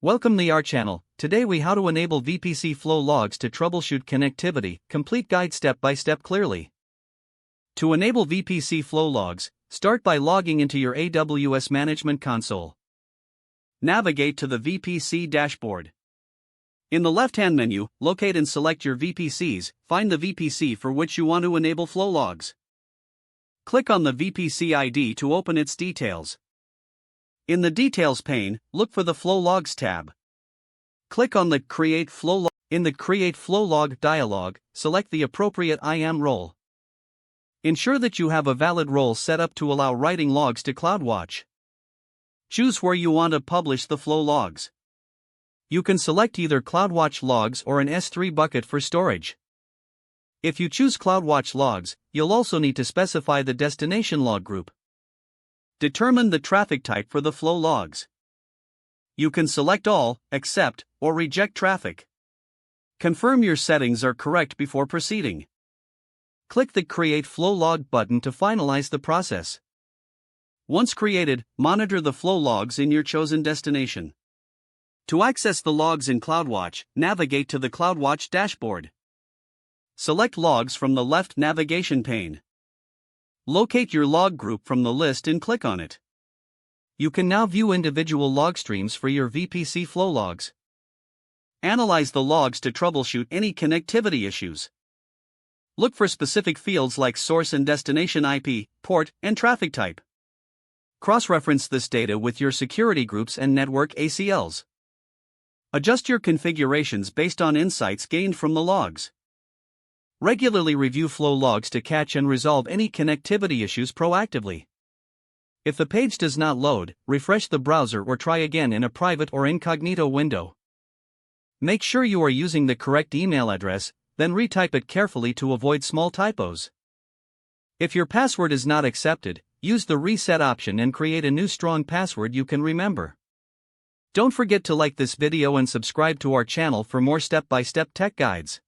Welcome to our channel. Today we how to enable VPC flow logs to troubleshoot connectivity, complete guide step by step clearly. To enable VPC flow logs, start by logging into your AWS Management Console. Navigate to the VPC dashboard. In the left-hand menu, locate and select your VPCs, find the VPC for which you want to enable flow logs. Click on the VPC ID to open its details. In the Details pane, look for the Flow Logs tab. Click on the Create Flow Log. In the Create Flow Log dialog, select the appropriate IAM role. Ensure that you have a valid role set up to allow writing logs to CloudWatch. Choose where you want to publish the flow logs. You can select either CloudWatch logs or an S3 bucket for storage. If you choose CloudWatch logs, you'll also need to specify the destination log group. Determine the traffic type for the flow logs. You can select all, accept, or reject traffic. Confirm your settings are correct before proceeding. Click the Create Flow Log button to finalize the process. Once created, monitor the flow logs in your chosen destination. To access the logs in CloudWatch, navigate to the CloudWatch dashboard. Select Logs from the left navigation pane. Locate your log group from the list and click on it. You can now view individual log streams for your VPC flow logs. Analyze the logs to troubleshoot any connectivity issues. Look for specific fields like source and destination IP, port, and traffic type. Cross-reference this data with your security groups and network ACLs. Adjust your configurations based on insights gained from the logs. Regularly review flow logs to catch and resolve any connectivity issues proactively. If the page does not load, refresh the browser or try again in a private or incognito window. Make sure you are using the correct email address, then retype it carefully to avoid small typos. If your password is not accepted, use the reset option and create a new strong password you can remember. Don't forget to like this video and subscribe to our channel for more step-by-step tech guides.